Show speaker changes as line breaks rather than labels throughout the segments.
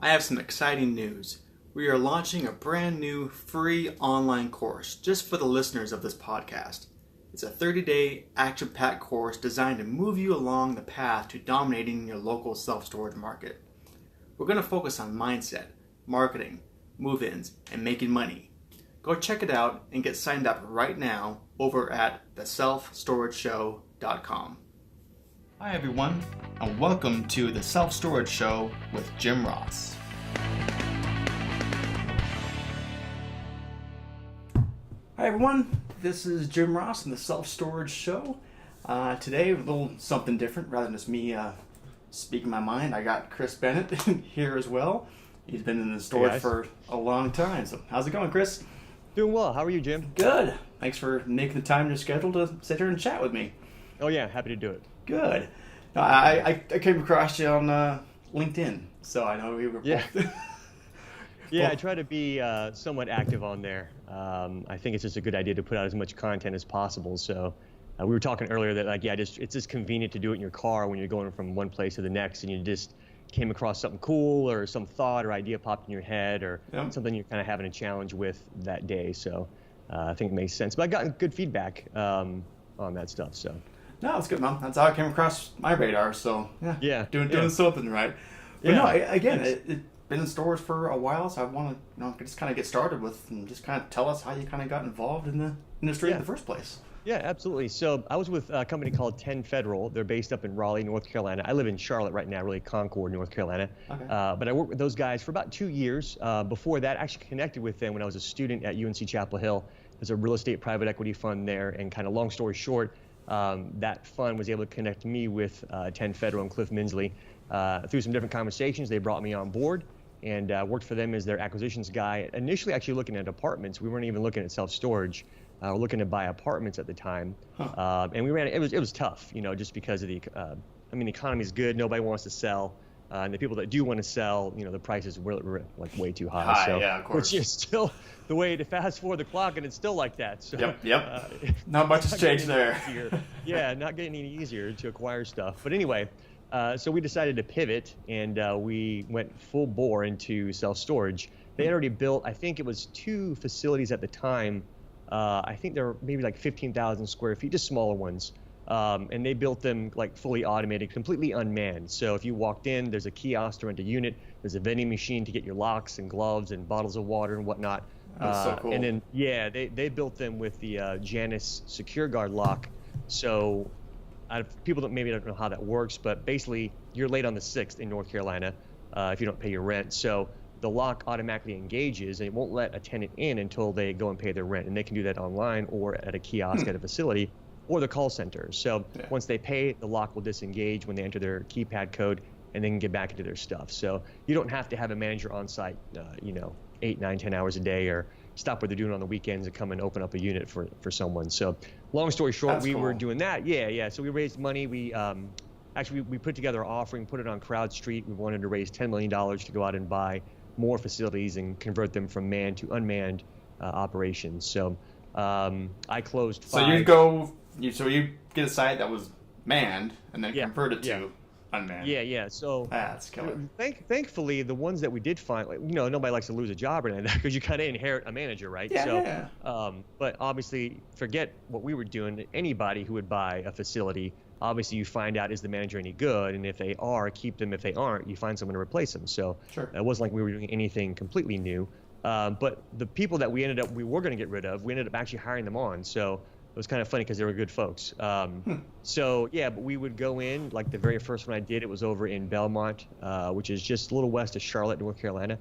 I have some exciting news. We are launching a brand new free online course just for the listeners of this podcast. It's a 30-day action-packed course designed to move you along the path to dominating your local self-storage market. We're going to focus on mindset, marketing, move-ins, and making money. Go check it out and get signed up right now over at theselfstorageshow.com. Hi everyone, and welcome to the Self Storage Show with Jim Ross. Hi everyone, this is Jim Ross in the Self Storage Show. Today, a little something different rather than just me speaking my mind. I got Kris Bennett here as well. He's been in the storage for a long time. So, how's it going, Kris?
Doing well. How are you, Jim?
Good. Thanks for making the time in your schedule to sit here and chat with me.
Oh yeah, happy to do it.
Good. I came across you on LinkedIn, so I know we were both.
Yeah, I try to be somewhat active on there. I think it's just a good idea to put out as much content as possible. So we were talking earlier that it's just convenient to do it in your car when you're going from one place to the next, and you just came across something cool or some thought or idea popped in your head or something you're kind of having a challenge with that day. So I think it makes sense. But I got good feedback on that stuff. So.
No, it's good, man. That's how it came across my radar. So doing something right. But it's been in stores for a while, so I want to just kind of get started with and just kind of tell us how you kind of got involved in the industry in the first place.
Yeah, absolutely. So I was with a company called 10 Federal. They're based up in Raleigh, North Carolina. I live in Charlotte right now, really Concord, North Carolina. Okay. But I worked with those guys for about 2 years. Before that, I actually connected with them when I was a student at UNC Chapel Hill. There's a real estate private equity fund there, and kind of long story short, that fund was able to connect me with 10 Federal and Cliff Minsley. Through some different conversations, they brought me on board and worked for them as their acquisitions guy. Initially, actually looking at apartments. We weren't even looking at self-storage. We're looking to buy apartments at the time. And we ran it was tough, just because of the economy is good. Nobody wants to sell. And the people that do want to sell, the prices were like way too high. So,
yeah, of course.
Which is still the way to fast forward the clock, and it's still like that. So,
Yep. Not much has changed there.
Yeah, not getting any easier to acquire stuff. But anyway, so we decided to pivot, and we went full bore into self-storage. They had already built, I think it was 2 facilities at the time. I think they were maybe like 15,000 square feet, just smaller ones. And they built them like fully automated, completely unmanned. So if you walked in, there's a kiosk to rent a unit. There's a vending machine to get your locks and gloves and bottles of water and whatnot.
That's so cool.
And then, they built them with the Janus Secure Guard lock. So people that maybe don't know how that works, but basically you're late on the 6th in North Carolina if you don't pay your rent. So the lock automatically engages, and it won't let a tenant in until they go and pay their rent. And they can do that online or at a kiosk at a facility or the call center. So once they pay, the lock will disengage when they enter their keypad code, and they can get back into their stuff. So you don't have to have a manager on site, 8, 9, 10 hours a day, or stop what they're doing on the weekends and come and open up a unit for someone. So long story short, we were doing that. Yeah. So we raised money. We we put together an offering, put it on CrowdStreet. We wanted to raise $10 million to go out and buy more facilities and convert them from manned to unmanned operations. So I closed 5.
So you get a site that was manned and then convert it to unmanned.
Yeah. So
that's killer.
Thankfully, the ones that we did find, nobody likes to lose a job or anything because you kind of inherit a manager, right?
Yeah.
But obviously, forget what we were doing. Anybody who would buy a facility, obviously you find out, is the manager any good? And if they are, keep them. If they aren't, you find someone to replace them. So it wasn't like we were doing anything completely new. But the people that we were going to get rid of, we ended up actually hiring them on. So it was kind of funny because they were good folks. But we would go in, like the very first one I did, it was over in Belmont, which is just a little west of Charlotte, North Carolina.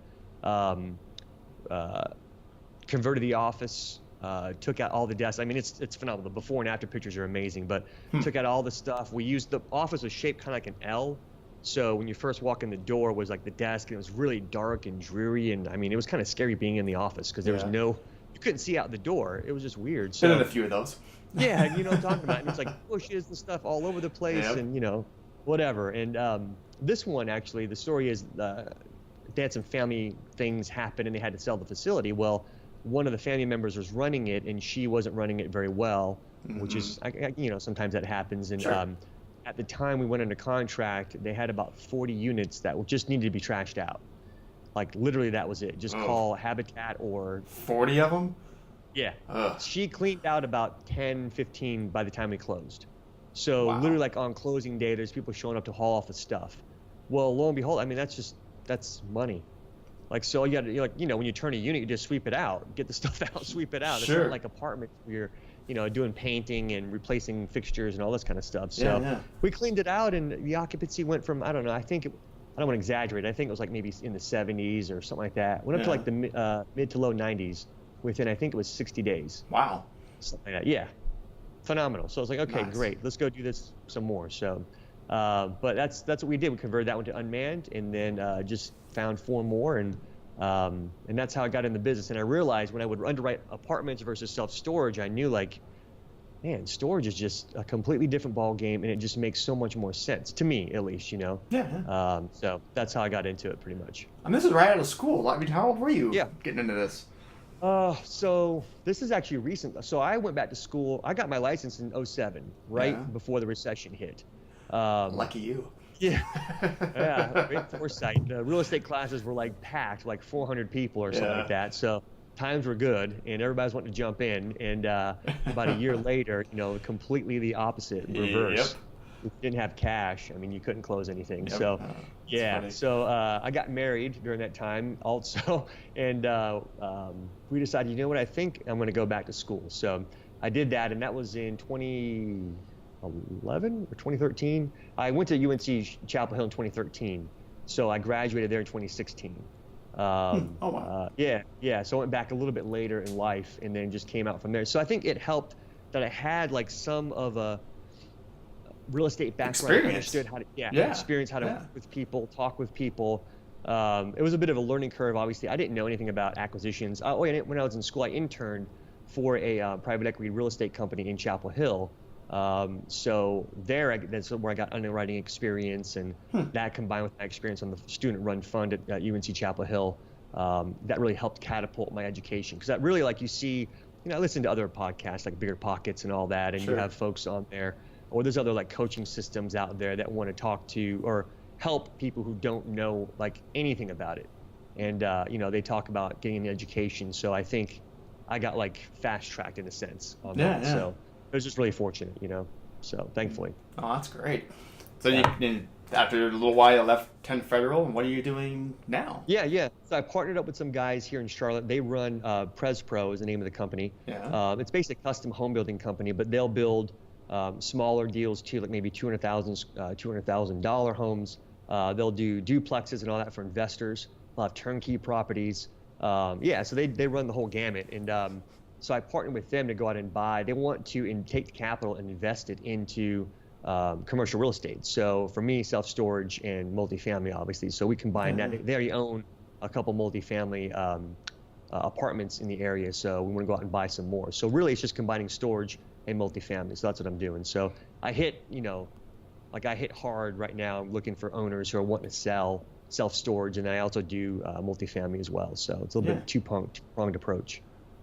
Converted the office, took out all the desks. I mean, it's phenomenal. The before and after pictures are amazing, but took out all the stuff. The office was shaped kind of like an L. So when you first walk in the door was like the desk, and it was really dark and dreary. And I mean, it was kind of scary being in the office because there was you couldn't see out the door. It was just weird. So,
been in a few of those.
Yeah, you know what I'm talking about. And it's like bushes and stuff all over the place and, whatever. And this one, actually, the story is they had some family things happen and they had to sell the facility. Well, one of the family members was running it and she wasn't running it very well, which is, sometimes that happens. And at the time we went under contract, they had about 40 units that just needed to be trashed out. Like literally that was it. Just
Oh.
call Habitat or
40 of them?
yeah.
Ugh.
She cleaned out about 10, 15 by the time we closed. So
Wow.
literally like on closing day, there's people showing up to haul off the stuff. Well, lo and behold, I mean, that's money. Like, so you're like, when you turn a unit, you just sweep it out, get the stuff out, sweep it out. It's
Sure.
not like apartments where you're, doing painting and replacing fixtures and all this kind of stuff. So
Yeah.
we cleaned it out, and the occupancy went from, I don't know, I don't want to exaggerate. I think it was like maybe in the 70s or something like that. Went up to like the mid to low 90s within, I think it was 60 days.
Wow.
Something like that. Yeah. Phenomenal. So I was like, okay,
Nice.
great. Let's go do this some more. So, but that's what we did. We converted that one to unmanned, and then just found 4 more, and that's how I got in the business. And I realized when I would underwrite apartments versus self-storage, I knew like, man, storage is just a completely different ball game, and it just makes so much more sense to me, at least,
Yeah.
So that's how I got into it, pretty much.
And this is right out of school. I mean, how old were you
Yeah.
getting into this?
So this is actually recent. So I went back to school. I got my license in 07, right
Yeah.
before the recession hit.
Lucky you.
Yeah, yeah, great foresight. The real estate classes were like packed, like 400 people or something
Yeah.
like that. So times were good, and everybody's wanting to jump in. And about a year later, completely the opposite, reverse.
Yep.
If you didn't have cash, I mean, you couldn't close anything.
Yep.
So,
That's
yeah.
funny.
So I got married during that time also, and we decided, I think I'm going to go back to school. So I did that, and that was in 2011 or 2013. I went to UNC Chapel Hill in 2013, so I graduated there in 2016.
Oh, wow.
Yeah. So I went back a little bit later in life, and then just came out from there. So I think it helped that I had like some of a real estate background.
Experience.
I understood how to experience how to work with people, talk with people. It was a bit of a learning curve. Obviously, I didn't know anything about acquisitions. And when I was in school, I interned for a private equity real estate company in Chapel Hill. So that's where I got underwriting experience, and that combined with my experience on the student-run fund at UNC Chapel Hill, that really helped catapult my education. Because that really, like you see, I listen to other podcasts like Bigger Pockets and all that, and
Sure.
you have folks on there, or there's other like coaching systems out there that want to talk to or help people who don't know like anything about it. And, they talk about getting an education. So I think I got like fast-tracked in a sense on that.
Yeah.
So I was just really fortunate, so thankfully.
Oh, that's great. So after a little while, you left 10 Federal, and what are you doing now?
Yeah. So I partnered up with some guys here in Charlotte. They run Pres Pro is the name of the company.
Yeah.
It's basically a custom home building company, but they'll build smaller deals too, like maybe $200,000 homes. They'll do duplexes and all that for investors. They'll have turnkey properties. So they run the whole gamut. And so I partnered with them to go out and buy. They want to take the capital and invest it into commercial real estate. So for me, self-storage and multifamily, obviously. So we combine that. They already own a couple multifamily apartments in the area. So we want to go out and buy some more. So really it's just combining storage and multifamily. So that's what I'm doing. So I hit hard right now. I'm looking for owners who are wanting to sell self-storage, and then I also do multifamily as well. So it's a little bit two-pronged approach.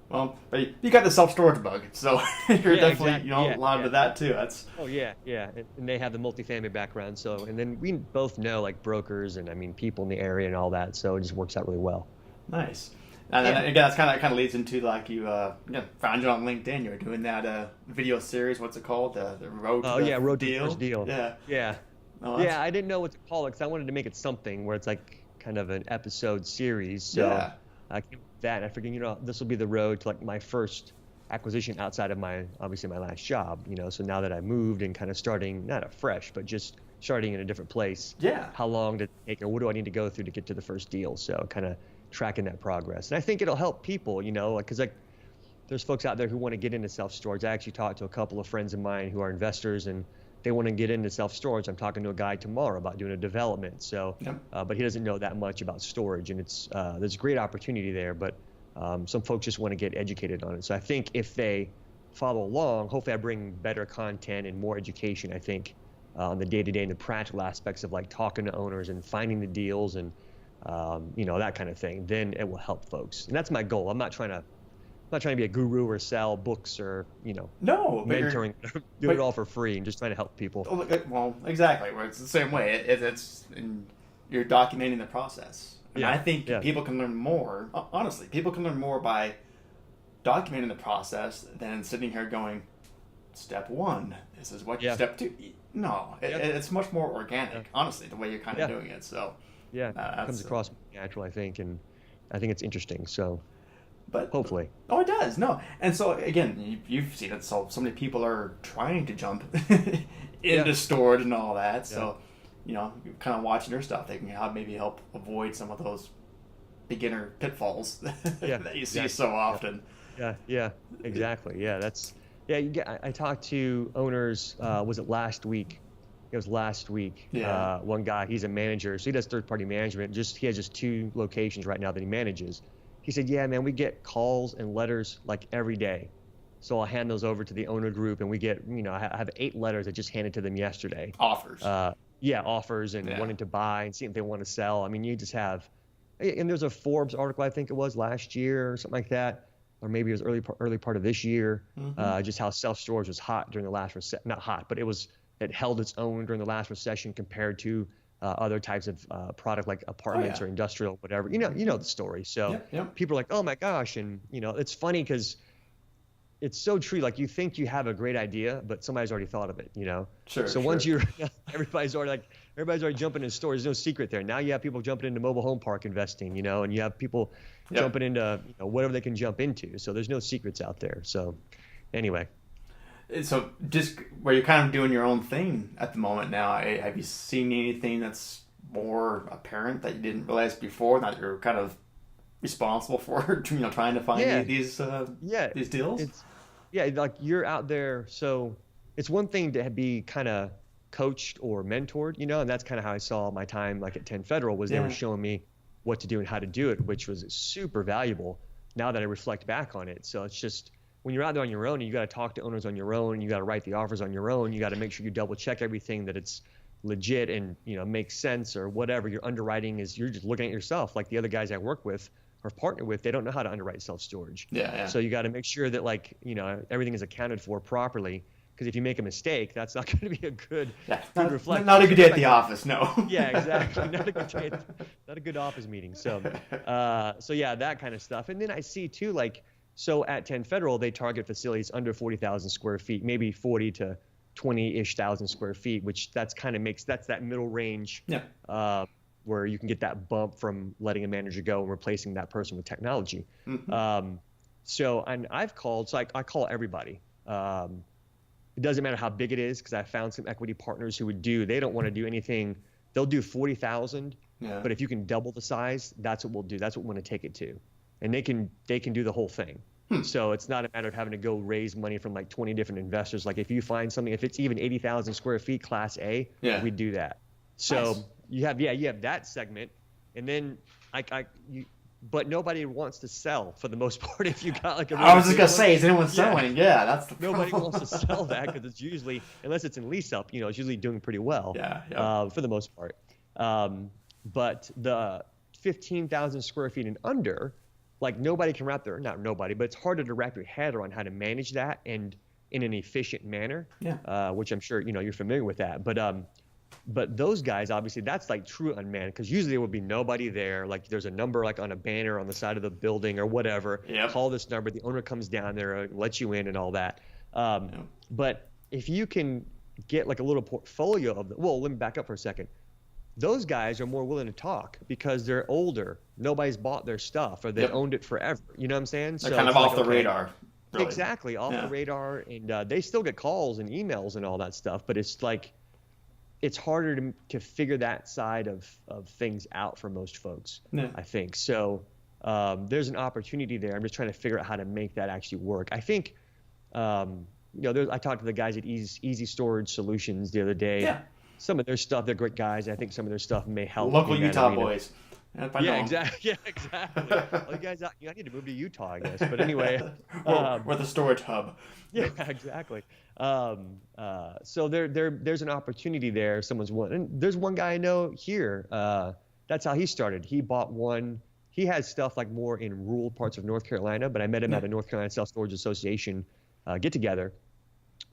Well, but you got the self-storage bug, so you're definitely
exactly.
a lot of that too. That's
And they have the multifamily background. So, and then we both know like brokers and people in the area and all that. So it just works out really well.
nice. And then again, that's kind of leads into like you found you on LinkedIn. You're doing that video series. What's it called? The Road to the
Road to
Deal.
the First Deal.
Yeah. Oh,
I didn't know what to call it because I wanted to make it something where it's like kind of an episode series. So I came up with that, and I figured, this will be the road to like my first acquisition outside of my last job. So now that I moved and kind of starting not afresh, but just starting in a different place.
Yeah.
How long did it take, or what do I need to go through to get to the first deal? So kind of tracking that progress, and I think it'll help people. Because there's folks out there who want to get into self-storage. I actually talked to a couple of friends of mine who are investors, and they want to get into self-storage. I'm talking to a guy tomorrow about doing a development. So, but he doesn't know that much about storage, and there's a great opportunity there. But some folks just want to get educated on it. So I think if they follow along, hopefully I bring better content and more education. I think on the day-to-day and the practical aspects of like talking to owners and finding the deals and that kind of thing. Then it will help folks, and that's my goal. I'm not trying to be a guru or sell books or mentoring. Do it all for free and just trying to help people.
Well, exactly. Where it's the same way. You're documenting the process, And
Yeah.
I think
Yeah.
people can learn more. Honestly, people can learn more by documenting the process than sitting here going, step one, this is what
Yeah.
step two. No,
Yep.
it's much more organic,
Yeah.
honestly, the way you're kind of
Yeah.
doing it. So,
Yeah. It comes
that's,
across natural, I think, and I think it's interesting. So
but
hopefully.
oh, it does. No. And so, again, you've seen it. So many people are trying to jump into storage and all that. So, you're kind of watching their stuff. They can maybe help avoid some of those beginner pitfalls that you see so often.
Yeah, exactly. Yeah, I talked to owners, was it last week? It was last week.
Yeah.
One guy, he's a manager, so he does third-party management. He has just 2 locations right now that he manages. He said, yeah, man, we get calls and letters like every day. So I'll hand those over to the owner group, and we get, I have 8 letters I just handed to them yesterday.
Offers.
Offers and wanting to buy and see if they want to sell. I mean, you just have, and there's a Forbes article, I think it was last year or something like that, or maybe it was early part of this year, just how self-storage was hot during the last recession. Not hot, but it held its own during the last recession compared to other types of product like apartments or industrial, whatever. You know the story. So people are like, oh my gosh, and it's funny because it's so true. Like you think you have a great idea, but somebody's already thought of it.
Sure.
So once everybody's already jumping into stores. There's no secret there. Now you have people jumping into mobile home park investing, and you have people jumping into whatever they can jump into. So there's no secrets out there. So anyway.
So just where you're kind of doing your own thing at the moment now, have you seen anything that's more apparent that you didn't realize before, that you're kind of responsible for, trying to find these deals?
Like you're out there. So it's one thing to be kind of coached or mentored, and that's kind of how I saw my time like at 10 Federal was they were showing me what to do and how to do it, which was super valuable now that I reflect back on it. So it's just, when you're out there on your own, and you got to talk to owners on your own, you got to write the offers on your own, you got to make sure you double check everything, that it's legit and makes sense or whatever. Your underwriting is, you're just looking at yourself. Like the other guys I work with or partner with, they don't know how to underwrite self-storage. So you got to make sure that everything is accounted for properly, because if you make a mistake, that's not going to be a good reflection.
Not a good day at the office, no.
Yeah, exactly. Not a good day, not a good office meeting. So that kind of stuff. And then I see too, so at 10 Federal, they target facilities under 40,000 square feet, maybe 40 to 20-ish thousand square feet, which that's that middle range where you can get that bump from letting a manager go and replacing that person with technology. And I've called, so I call everybody. It doesn't matter how big it is, because I found some equity partners who they don't want to do anything. They'll do 40,000, but if you can double the size, that's what we'll do. That's what we want to take it to. And they can do the whole thing. So it's not a matter of having to go raise money from like 20 different investors. Like if you find something, if it's even 80,000 square feet, class A, we do that. So you have that segment, and then but nobody wants to sell for the most part. If you got like
I was just gonna say, is anyone selling? Yeah, that's the
nobody wants to sell that, because it's usually, unless it's in lease up, it's usually doing pretty well. For the most part. But the 15,000 square feet and under, like nobody can not nobody, but it's harder to wrap your head around how to manage that and in an efficient manner. Which I'm sure you're familiar with that. But those guys, obviously, that's like true unmanned, because usually there will be nobody there. Like there's a number like on a banner on the side of the building or whatever. Call this number. The owner comes down there and lets you in and all that. But if you can get like a little portfolio of let me back up for a second. Those guys are more willing to talk because they're older. Nobody's bought their stuff, or they've owned it forever. You know what I'm saying?
They're kind of off the radar. Really.
Exactly, off the radar. And they still get calls and emails and all that stuff, but it's like, it's harder to figure that side of things out for most folks, I think. So there's an opportunity there. I'm just trying to figure out how to make that actually work. I think, I talked to the guys at Easy Storage Solutions the other day. Some of their stuff, they're great guys. I think some of their stuff may help.
Local Utah boys.
Exactly. Yeah, exactly. Well, you guys, I need to move to Utah, I guess. But anyway,
we're the storage hub.
Yeah, exactly. So there's an opportunity there. Someone's one, and there's one guy I know here. That's how he started. He bought one. He has stuff like more in rural parts of North Carolina, but I met him at a North Carolina Self Storage Association get together,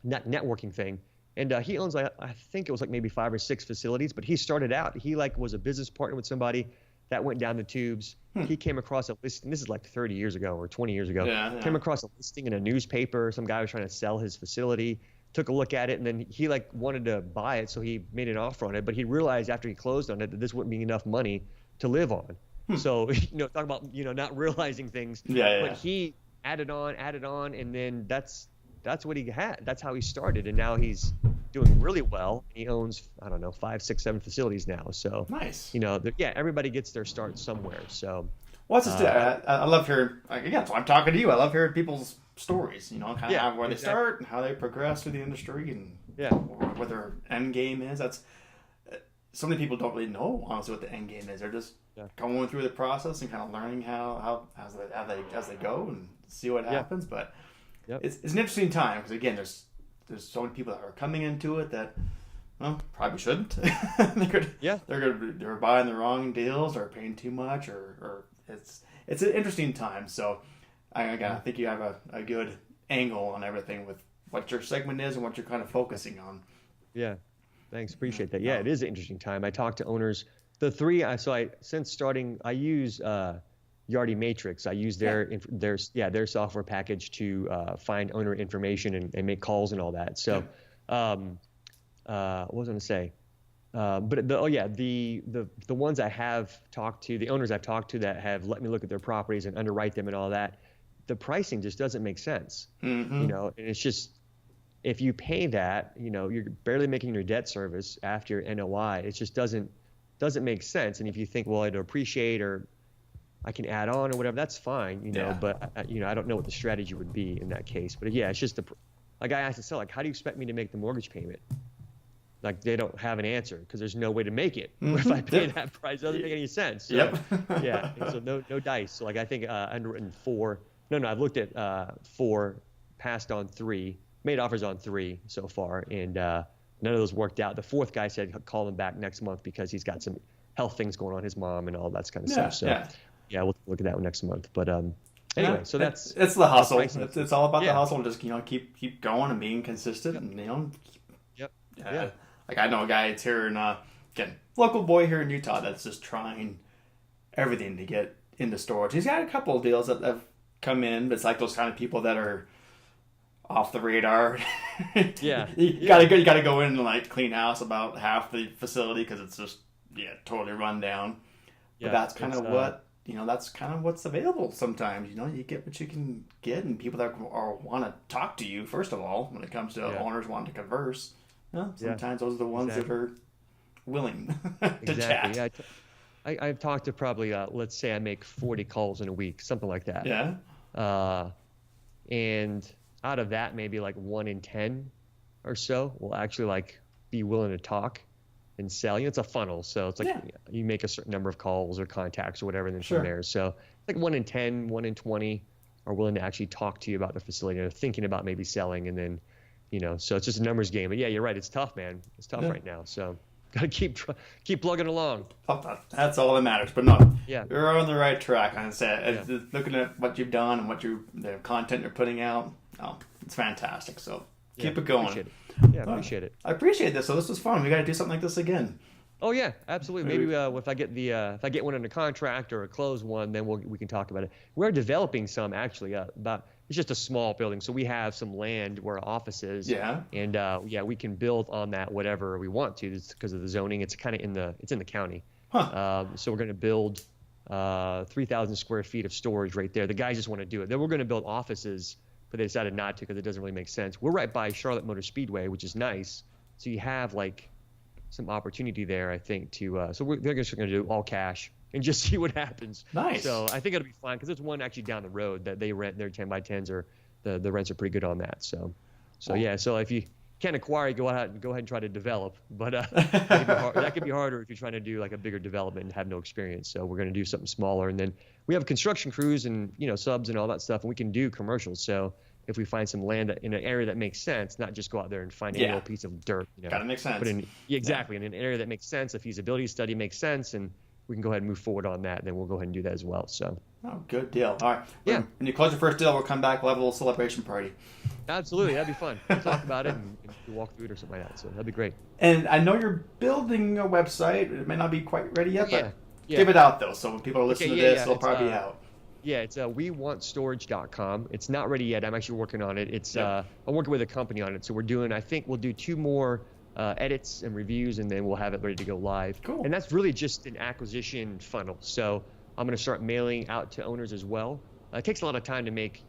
networking thing. And he owns, I think it was like maybe 5 or 6 facilities, but he started out, he like was a business partner with somebody that went down the tubes. He came across a listing. This is like 30 years ago or 20 years ago. Came across a listing in a newspaper. Some guy was trying to sell his facility. Took a look at it, and then he like wanted to buy it, so he made an offer on it. But he realized after he closed on it that this wouldn't be enough money to live on. So talk about not realizing things. But he added on, and then that's what he had. That's how he started, and now he's doing really well. He owns, I don't know, 5, 6, 7 facilities now. So
nice.
Everybody gets their start somewhere. So
what's I love hearing. Again, so I'm talking to you. I love hearing people's stories. Kind of where they start and how they progress through the industry, and what their end game is. That's so many people don't really know honestly what the end game is. They're just going through the process and kind of learning how as they go and see what happens. But it's an interesting time because again, there's so many people that are coming into it that probably shouldn't. They're buying the wrong deals or paying too much or it's an interesting time. So I think you have a good angle on everything with what your segment is and what you're kind of focusing on.
Yeah. Thanks. Appreciate that. Yeah, it is an interesting time. I talk to owners. The three, since starting, I use Yardi Matrix. I use their software package to find owner information and make calls and all that. So, what was I going to say? But the ones I have talked to, the owners I've talked to that have let me look at their properties and underwrite them and all that, the pricing just doesn't make sense. And it's just, if you pay that, you're barely making your debt service after your NOI. It just doesn't make sense. And if you think, well, I'd appreciate or I can add on or whatever, that's fine, but I don't know what the strategy would be in that case. But it's just like I asked the seller, like, how do you expect me to make the mortgage payment? Like, they don't have an answer because there's no way to make it. If I pay that price, it doesn't make any sense. So, so no dice. So like, I think underwritten 4. No, I've looked at 4, passed on 3, made offers on 3 so far, and none of those worked out. The 4th guy said call him back next month because he's got some health things going on, his mom and all that kind of stuff. So we'll look at that one next month. But anyway, so it's
the hustle. It's all about the hustle and just keep going and being consistent and Like I know a guy that's here in again, local boy here in Utah that's just trying everything to get into storage. He's got a couple of deals that have come in, but it's like those kind of people that are off the radar. You gotta go in and like clean house about half the facility because it's just totally run down. But that's kind of what that's kind of what's available sometimes. You get what you can get, and people that want to talk to you first of all when it comes to owners wanting to converse. Sometimes those are the ones that are willing to chat.
Yeah, I've talked to probably let's say I make 40 calls in a week, something like that. And out of that, maybe like 1 in 10 or so will actually like be willing to talk and sell. It's a funnel, so it's like you make a certain number of calls or contacts or whatever, and then from there. So like 1 in 10, 1 in 20 are willing to actually talk to you about the facility. They're thinking about maybe selling, and then so it's just a numbers game. But you're right. It's tough, man. It's tough right now. So gotta keep plugging along.
That's all that matters. But no, you're on the right track. I said, looking at what you've done and the content you're putting out. Oh, it's fantastic. So keep it going.
Appreciate it. Appreciate it.
I appreciate this. So this was fun. We got to do something like this again.
Oh yeah, absolutely. Maybe if I get one under contract or a closed one, then we can talk about it. We're developing some actually. It's just a small building, so we have some land where our office is. And we can build on that whatever we want to. It's because of the zoning. It's kind of in the county. So we're going to build 3,000 square feet of storage right there. The guys just want to do it. Then we're going to build offices, but they decided not to because it doesn't really make sense. We're right by Charlotte Motor Speedway, which is nice. So you have like some opportunity there, I think, to they're just going to do all cash and just see what happens. Nice. So I think it'll be fine because there's one actually down the road that they rent. Their 10 by 10s or the rents are pretty good on that. So if you can't acquire, go ahead and try to develop. But that could be harder if you're trying to do like a bigger development and have no experience. So we're going to do something smaller, and then we have construction crews and subs and all that stuff, and we can do commercials. So if we find some land in an area that makes sense, not just go out there and find any old piece of dirt.
Gotta make sense.
But in an area that makes sense, a feasibility study makes sense, and we can go ahead and move forward on that. Then we'll go ahead and do that as well. So.
Oh, good deal. All right. Yeah. When you close your first deal, we'll come back. We'll have a little celebration party.
Absolutely. That'd be fun. We'll talk about it and walk through it or something like that. So that'd be great.
And I know you're building a website. It may not be quite ready yet, but Give it out though, so when people are listening to this, it'll
it's,
probably be out.
Yeah, it's wewantstorage.com. It's not ready yet. I'm actually working on it. It's I'm working with a company on it, so I think we'll do 2 more edits and reviews, and then we'll have it ready to go live.
Cool.
And that's really just an acquisition funnel. So I'm going to start mailing out to owners as well. It takes a lot of time to make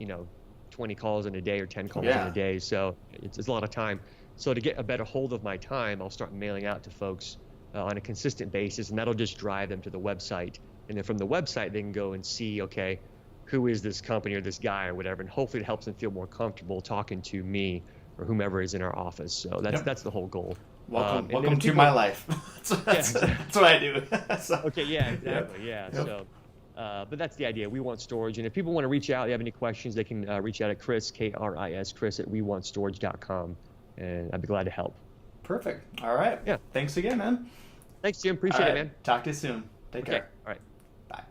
20 calls in a day or 10 calls in a day, so it's a lot of time. So to get a better hold of my time, I'll start mailing out to folks on a consistent basis, and that'll just drive them to the website. And then from the website, they can go and see, okay, who is this company or this guy or whatever, and hopefully it helps them feel more comfortable talking to me or whomever is in our office. So that's the whole goal.
Welcome to my life. That's what I do.
Okay, yeah, exactly, yeah. Yep. So, but that's the idea. We Want Storage, and if people want to reach out, they have any questions, they can reach out at Kris, K-R-I-S, Kris at wewantstorage.com, and I'd be glad to help.
Perfect. All right.
Yeah.
Thanks again, man.
Thanks, Jim. Appreciate it, man.
Talk to you soon. Take care.
All right.
Bye.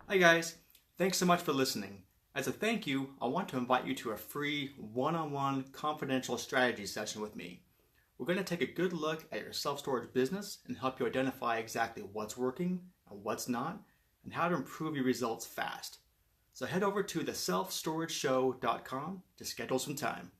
Hi, guys. Thanks so much for listening. As a thank you, I want to invite you to a free one-on-one confidential strategy session with me. We're going to take a good look at your self-storage business and help you identify exactly what's working and what's not, and how to improve your results fast. So head over to theselfstorageshow.com to schedule some time.